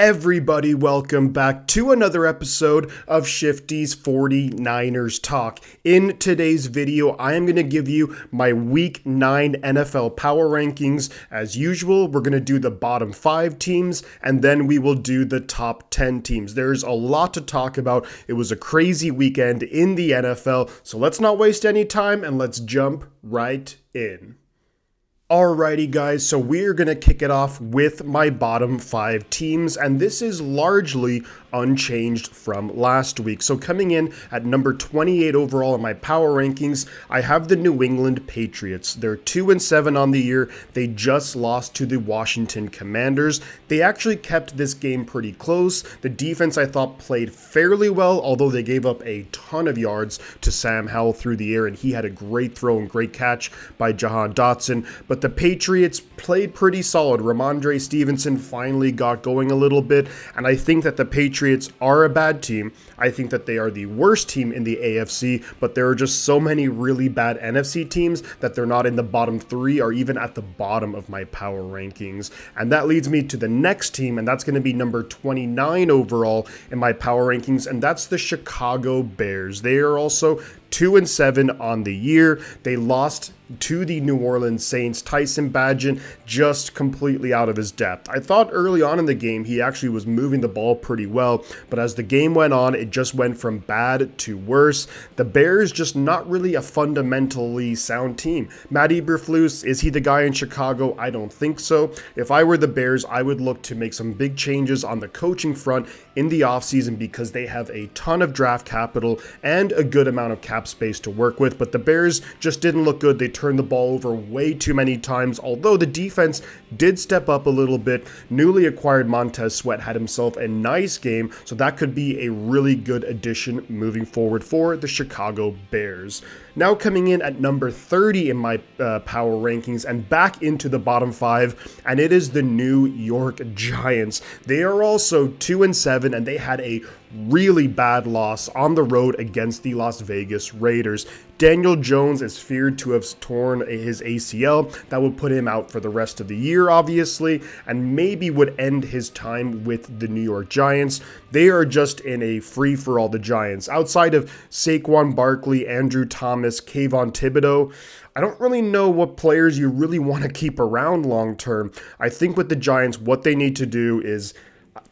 Everybody, welcome back to another episode of Shifty's 49ers Talk. In today's video, I am going to give you my Week 9 NFL Power Rankings. As usual, we're going to do the bottom 5 teams, and then we will do the top 10 teams. There's a lot to talk about. It was a crazy weekend in the NFL, so let's not waste any time, and let's jump right in. Alrighty guys, so we're going to kick it off with my bottom 5 teams, and this is largely unchanged from last week. So coming in at number 28 overall in my power rankings, I have the New England Patriots. They're 2-7 on the year. They just lost to the Washington Commanders. They actually kept this game pretty close. The defense I thought played fairly well, although they gave up a ton of yards to Sam Howell through the air, and he had a great throw and great catch by Jahan Dotson. But the Patriots played pretty solid. Ramondre Stevenson finally got going a little bit, and I think that the Patriots are a bad team. I think that they are the worst team in the AFC, but there are just so many really bad NFC teams that they're not in the bottom 3 or even at the bottom of my power rankings. And that leads me to the next team, and that's going to be number 29 overall in my power rankings, and that's the Chicago Bears. They are also 2-7 on the year. They lost to the New Orleans Saints. Tyson Bagent just completely out of his depth. I thought early on in the game he actually was moving the ball pretty well, but as the game went on, it just went from bad to worse. The Bears just not really a fundamentally sound team. Matt Eberflus, is he the guy in Chicago? I don't think so. If I were the Bears, I would look to make some big changes on the coaching front in the offseason because they have a ton of draft capital and a good amount of cap space to work with, but the Bears just didn't look good. They turned the ball over way too many times, although the defense did step up a little bit. Newly acquired Montez Sweat had himself a nice game, so that could be a really good addition moving forward for the Chicago Bears. Now coming in at number 30 in my power rankings and back into the bottom 5, and it is the New York Giants. They are also 2-7, and they had a really bad loss on the road against the Las Vegas Raiders. Daniel Jones is feared to have torn his ACL. That would put him out for the rest of the year, obviously, and maybe would end his time with the New York Giants. They are just in a free-for-all, the Giants. Outside of Saquon Barkley, Andrew Thomas, Kayvon Thibodeau, I don't really know what players you really want to keep around long-term. I think with the Giants, what they need to do is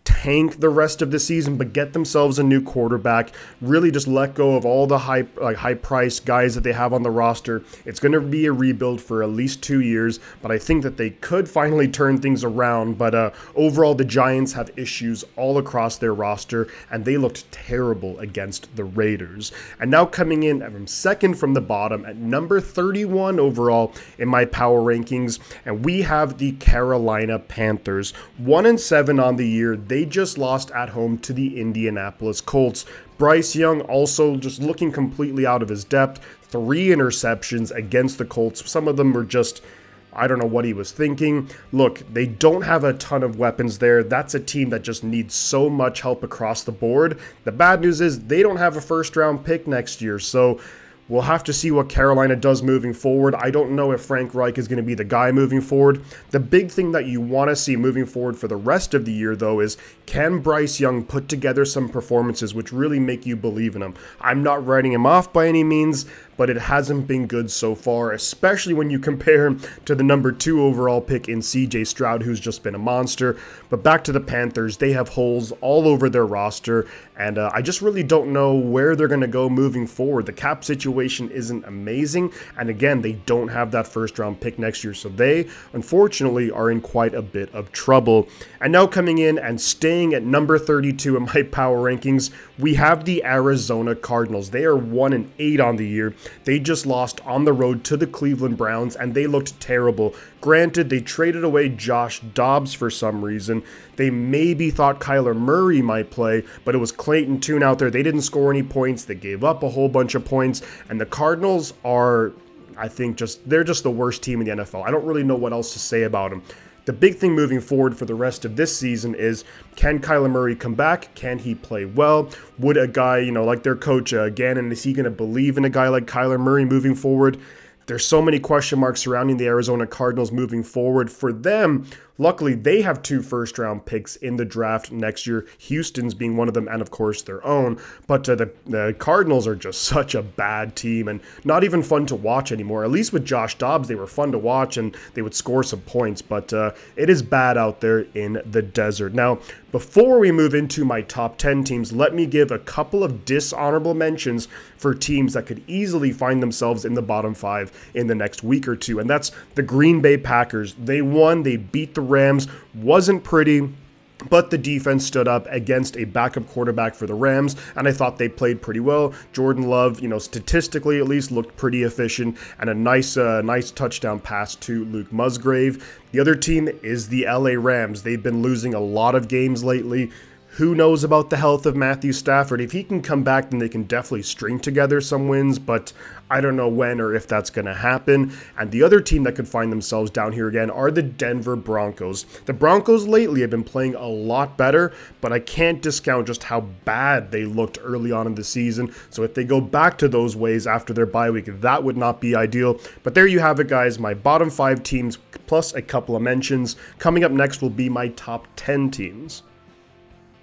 tank the rest of the season, but get themselves a new quarterback. Really just let go of all the high-priced guys that they have on the roster. It's going to be a rebuild for at least 2 years, but I think that they could finally turn things around. But overall, the Giants have issues all across their roster, and they looked terrible against the Raiders. And now coming in from second from the bottom at number 31 overall in my power rankings, and we have the Carolina Panthers. 1-7 on the year. They just lost at home to the Indianapolis Colts. Bryce Young also just looking completely out of his depth. 3 interceptions against the Colts. Some of them were just, I don't know what he was thinking. Look, they don't have a ton of weapons there. That's a team that just needs so much help across the board. The bad news is they don't have a first-round pick next year, so we'll have to see what Carolina does moving forward. I don't know if Frank Reich is going to be the guy moving forward. The big thing that you want to see moving forward for the rest of the year, though, is can Bryce Young put together some performances which really make you believe in him? I'm not writing him off by any means, but it hasn't been good so far, especially when you compare him to the number 2 overall pick in CJ Stroud, who's just been a monster. But back to the Panthers, they have holes all over their roster, and I just really don't know where they're going to go moving forward. The cap situation isn't amazing, and again, they don't have that first-round pick next year, so they, unfortunately, are in quite a bit of trouble. And now coming in and staying at number 32 in my power rankings, we have the Arizona Cardinals. They are 1-8 on the year. They just lost on the road to the Cleveland Browns, and they looked terrible. Granted, they traded away Josh Dobbs for some reason. They maybe thought Kyler Murray might play, but it was Clayton Tune out there. They didn't score any points. They gave up a whole bunch of points, and the Cardinals are, I think, they're just the worst team in the NFL. I don't really know what else to say about them. The big thing moving forward for the rest of this season is, can Kyler Murray come back? Can he play well? Would a guy, like their coach, Gannon, is he going to believe in a guy like Kyler Murray moving forward? There's so many question marks surrounding the Arizona Cardinals moving forward. For them, Luckily, they have 2 first-round picks in the draft next year, Houston's being one of them, and of course their own. But the Cardinals are just such a bad team and not even fun to watch anymore. At least with Josh Dobbs, they were fun to watch and they would score some points, but it is bad out there in the desert. Now, before we move into my top 10 teams, let me give a couple of dishonorable mentions for teams that could easily find themselves in the bottom 5 in the next week or two, and that's the Green Bay Packers. They won, they beat the Rams, wasn't pretty, but the defense stood up against a backup quarterback for the Rams, and I thought they played pretty well. Jordan Love, statistically at least, looked pretty efficient, and a nice touchdown pass to Luke Musgrave. The other team is the LA Rams. They've been losing a lot of games lately. Who knows about the health of Matthew Stafford? If he can come back, then they can definitely string together some wins, but I don't know when or if that's going to happen. And the other team that could find themselves down here again are the Denver Broncos. The Broncos lately have been playing a lot better, but I can't discount just how bad they looked early on in the season. So if they go back to those ways after their bye week, that would not be ideal. But there you have it, guys. My bottom 5 teams plus a couple of mentions. Coming up next will be my top 10 teams.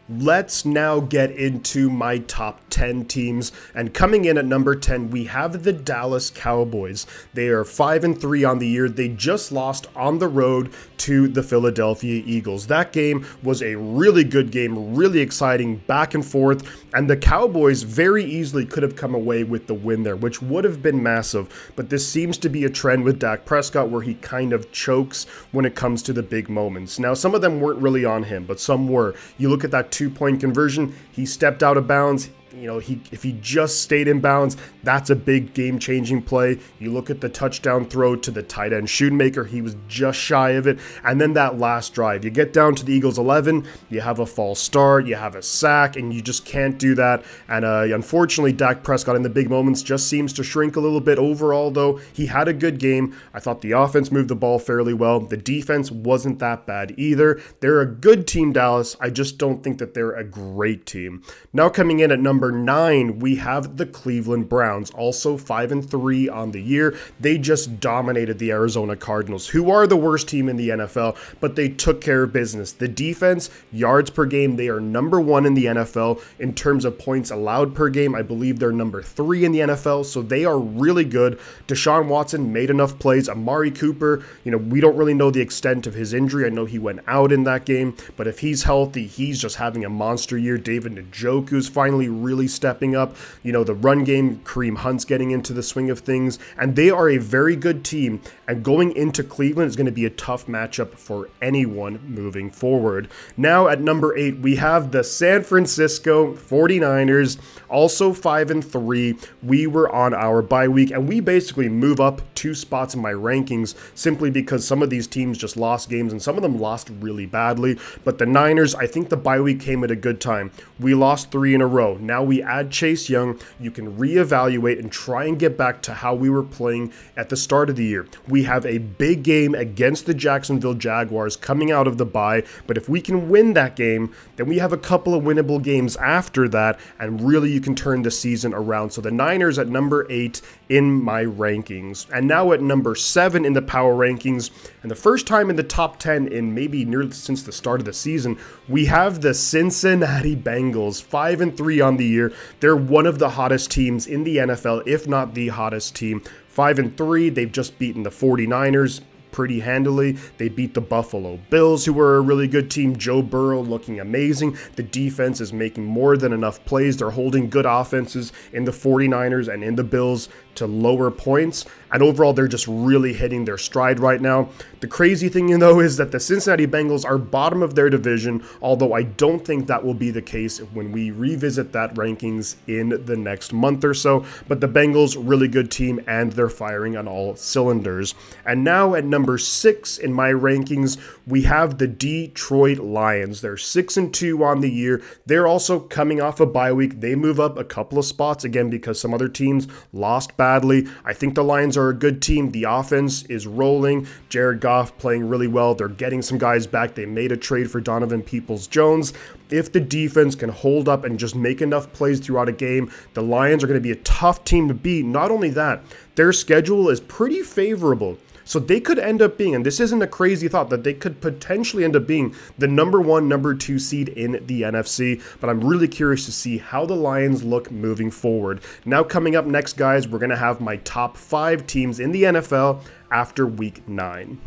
Let's now get into my top 10 teams, and coming in at number 10, we have the Dallas Cowboys. They are 5-3 on the year. They just lost on the road to the Philadelphia Eagles. That game was a really good game, really exciting, back and forth, and the Cowboys very easily could have come away with the win there, which would have been massive, but this seems to be a trend with Dak Prescott where he kind of chokes when it comes to the big moments. Now, some of them weren't really on him, but some were. You look at that 2-point conversion, he stepped out of bounds. If he just stayed in bounds, that's a big game-changing play. You look at the touchdown throw to the tight end Schoonmaker, he was just shy of it. And then that last drive, you get down to the Eagles 11, you have a false start, you have a sack, and you just can't do that. And unfortunately, Dak Prescott in the big moments just seems to shrink a little bit. Overall, though, he had a good game. I thought the offense moved the ball fairly well. The defense wasn't that bad either. They're a good team, Dallas. I just don't think that they're a great team. Now coming in at number 9, we have the Cleveland Browns, also 5-3 on the year. They just dominated the Arizona Cardinals, who are the worst team in the NFL, but they took care of business. The defense, yards per game, they are number 1 in the NFL. In terms of points allowed per game, I believe they're number 3 in the NFL, so they are really good. Deshaun Watson made enough plays. Amari Cooper, we don't really know the extent of his injury. I know he went out in that game, but if he's healthy, he's just having a monster year. David Njoku's finally really stepping up. The run game, Kareem Hunt's getting into the swing of things, and they are a very good team, and going into Cleveland is going to be a tough matchup for anyone moving forward. Now at number 8, we have the San Francisco 49ers, also 5-3. We were on our bye week, and we basically move up 2 spots in my rankings simply because some of these teams just lost games, and some of them lost really badly. But the Niners, I think the bye week came at a good time. We lost 3 in a row. Now we add Chase Young. You can reevaluate and try and get back to how we were playing at the start of the year. We have a big game against the Jacksonville Jaguars coming out of the bye, but if we can win that game, then we have a couple of winnable games after that, and really you can turn the season around. So the Niners at number 8 in my rankings. And now at number 7 in the power rankings, and the first time in the top 10 in maybe nearly since the start of the season, we have the Cincinnati Bengals, 5-3 on the year. They're one of the hottest teams in the NFL, if not the hottest team. 5-3, they've just beaten the 49ers pretty handily. They beat the Buffalo Bills, who were a really good team. Joe Burrow looking amazing. The defense is making more than enough plays. They're holding good offenses in the 49ers and in the Bills to lower points, and overall they're just really hitting their stride right now. The crazy thing, though, is that the Cincinnati Bengals are bottom of their division, although I don't think that will be the case when we revisit that rankings in the next month or so. But the Bengals, really good team, and they're firing on all cylinders. And now at number 6 in my rankings, we have the Detroit Lions. They're 6-2 on the year. They're also coming off a bye week. They move up a couple of spots again because some other teams lost badly. I think the Lions are a good team. The offense is rolling. Jared Goff playing really well. They're getting some guys back. They made a trade for Donovan Peoples-Jones. If the defense can hold up and just make enough plays throughout a game, the Lions are going to be a tough team to beat. Not only that, their schedule is pretty favorable. So they could end up being, and this isn't a crazy thought, that they could potentially end up being the number 1, number 2 seed in the NFC, but I'm really curious to see how the Lions look moving forward. Now coming up next, guys, we're going to have my top 5 teams in the NFL after week 9.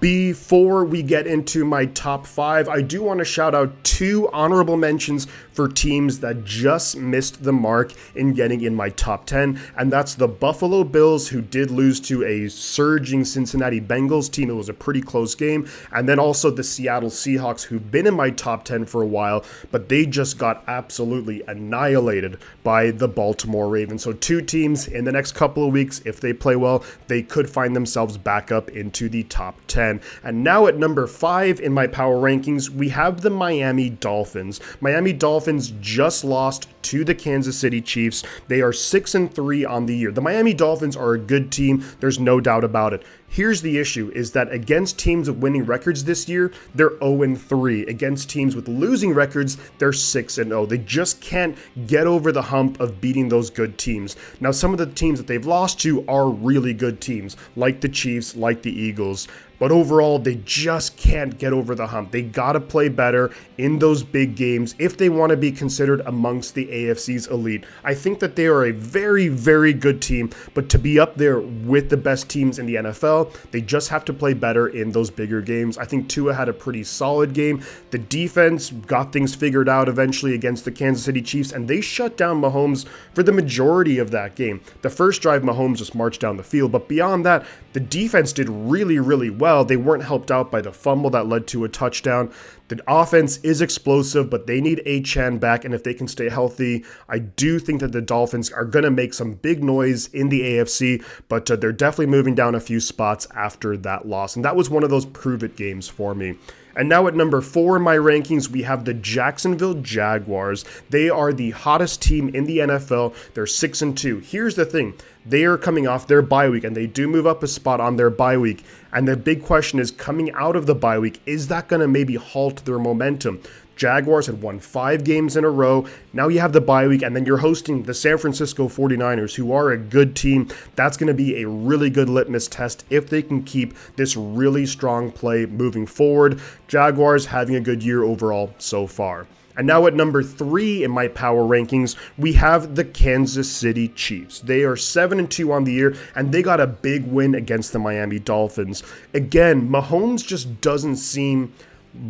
Before we get into my top 5, I do want to shout out 2 honorable mentions for teams that just missed the mark in getting in my top 10, and that's the Buffalo Bills, who did lose to a surging Cincinnati Bengals team. It was a pretty close game, and then also the Seattle Seahawks, who've been in my top 10 for a while, but they just got absolutely annihilated by the Baltimore Ravens. So 2 teams in the next couple of weeks, if they play well, they could find themselves back up into the top 10. And now at number 5 in my power rankings, we have the Miami Dolphins. Miami Dolphins just lost to the Kansas City Chiefs. They are 6-3 on the year. The Miami Dolphins are a good team. There's no doubt about it. Here's the issue, is that against teams with winning records this year, they're 0-3. Against teams with losing records, they're 6-0. They just can't get over the hump of beating those good teams. Now, some of the teams that they've lost to are really good teams, like the Chiefs, like the Eagles. But overall, they just can't get over the hump. They got to play better in those big games if they want to be considered amongst the AFC's elite. I think that they are a very, very good team, but to be up there with the best teams in the NFL, they just have to play better in those bigger games. I think Tua had a pretty solid game. The defense got things figured out eventually against the Kansas City Chiefs, and they shut down Mahomes for the majority of that game. The first drive, Mahomes just marched down the field, but beyond that, the defense did really, really well. They weren't helped out by the fumble that led to a touchdown. The offense is explosive, but they need Achane back, and if they can stay healthy, I do think that the Dolphins are going to make some big noise in the AFC, but they're definitely moving down a few spots after that loss, and that was one of those prove-it games for me. And now at number 4 in my rankings, we have the Jacksonville Jaguars. They are the hottest team in the NFL. They're 6-2. Here's the thing. They are coming off their bye week, and they do move up a spot on their bye week. And the big question is, coming out of the bye week, is that going to maybe halt their momentum? Jaguars had won 5 games in a row. Now you have the bye week, and then you're hosting the San Francisco 49ers, who are a good team. That's going to be a really good litmus test if they can keep this really strong play moving forward. Jaguars having a good year overall so far. And now at number 3 in my power rankings, we have the Kansas City Chiefs. They are 7-2 on the year, and they got a big win against the Miami Dolphins. Again, Mahomes just doesn't seem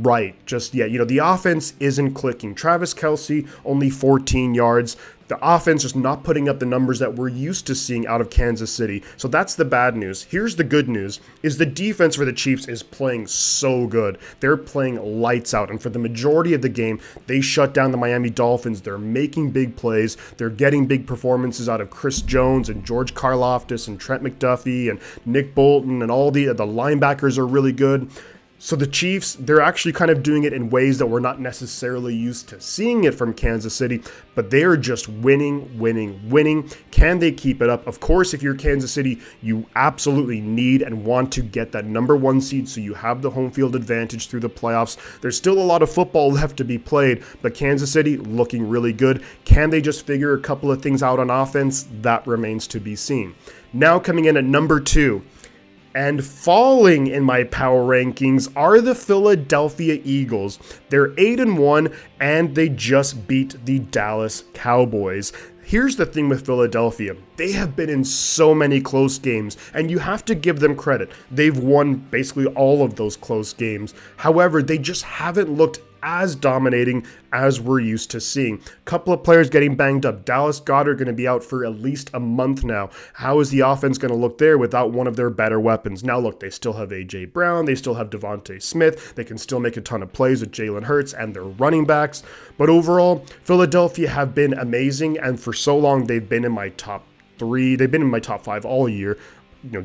right just yet. You know, the offense isn't clicking. Travis Kelce, only 14 yards. The offense just not putting up the numbers that we're used to seeing out of Kansas City. So that's the bad news. Here's the good news, is the defense for the Chiefs is playing so good. They're playing lights out. And for the majority of the game, they shut down the Miami Dolphins. They're making big plays. They're getting big performances out of Chris Jones and George Karlaftis and Trent McDuffie and Nick Bolton, and all the linebackers are really good. So the Chiefs, they're actually kind of doing it in ways that we're not necessarily used to seeing it from Kansas City, but they're just winning. Can they keep it up? Of course, if you're Kansas City, you absolutely need and want to get that number 1 seed so you have the home field advantage through the playoffs. There's still a lot of football left to be played, but Kansas City looking really good. Can they just figure a couple of things out on offense? That remains to be seen. Now coming in at number 2. And falling in my power rankings are the Philadelphia Eagles. They're 8-1, and they just beat the Dallas Cowboys. Here's the thing with Philadelphia. They have been in so many close games, and you have to give them credit. They've won basically all of those close games. However, they just haven't looked as dominating as we're used to seeing. A couple of players getting banged up. Dallas Goedert going to be out for at least a month now. How is the offense going to look there without one of their better weapons? Now look, they still have A.J. Brown. They still have Devontae Smith. They can still make a ton of plays with Jalen Hurts and their running backs. But overall, Philadelphia have been amazing, and for so long they've been in my top 3. They've been in my top 5 all year,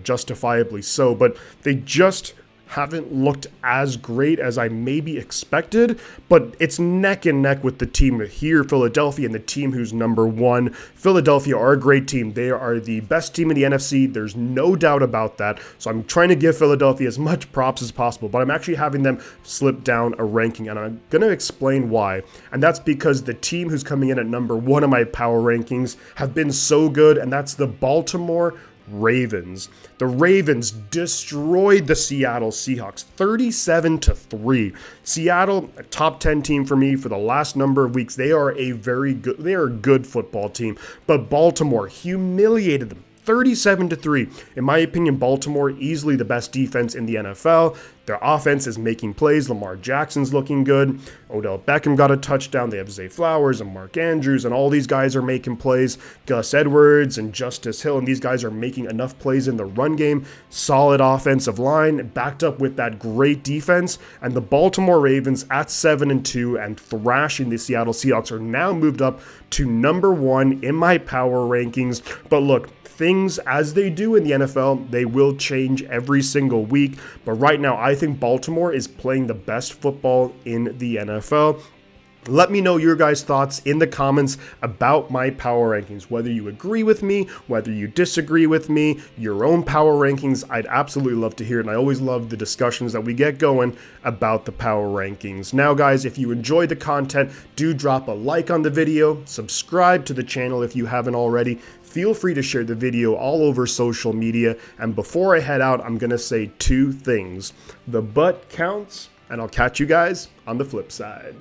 justifiably so, but they just haven't looked as great as I maybe expected, but it's neck and neck with the team here, Philadelphia, and the team who's number 1. Philadelphia are a great team. They are the best team in the NFC. There's no doubt about that. So I'm trying to give Philadelphia as much props as possible, but I'm actually having them slip down a ranking, and I'm going to explain why. And that's because the team who's coming in at number 1 of my power rankings have been so good, and that's the Baltimore Ravens. The Ravens destroyed the Seattle Seahawks 37-3. Seattle, a top 10 team for me for the last number of weeks. They are a good football team, but Baltimore humiliated them 37-3. In my opinion, Baltimore easily the best defense in the NFL. Their offense is making plays. Lamar Jackson's looking good. Odell Beckham got a touchdown. They have Zay Flowers and Mark Andrews, and all these guys are making plays. Gus Edwards and Justice Hill, and these guys are making enough plays in the run game. Solid offensive line, backed up with that great defense. And the Baltimore Ravens at 7-2 and thrashing the Seattle Seahawks are now moved up to number 1 in my power rankings. But look, things as they do in the NFL, they will change every single week. But right now, I think Baltimore is playing the best football in the NFL. Let me know your guys' thoughts in the comments about my power rankings, whether you agree with me, whether you disagree with me, your own power rankings. I'd absolutely love to hear it, and I always love the discussions that we get going about the power rankings. Now, guys, if you enjoyed the content, do drop a like on the video, subscribe to the channel if you haven't already. Feel free to share the video all over social media, and before I head out, I'm going to say 2 things. The butt counts, and I'll catch you guys on the flip side.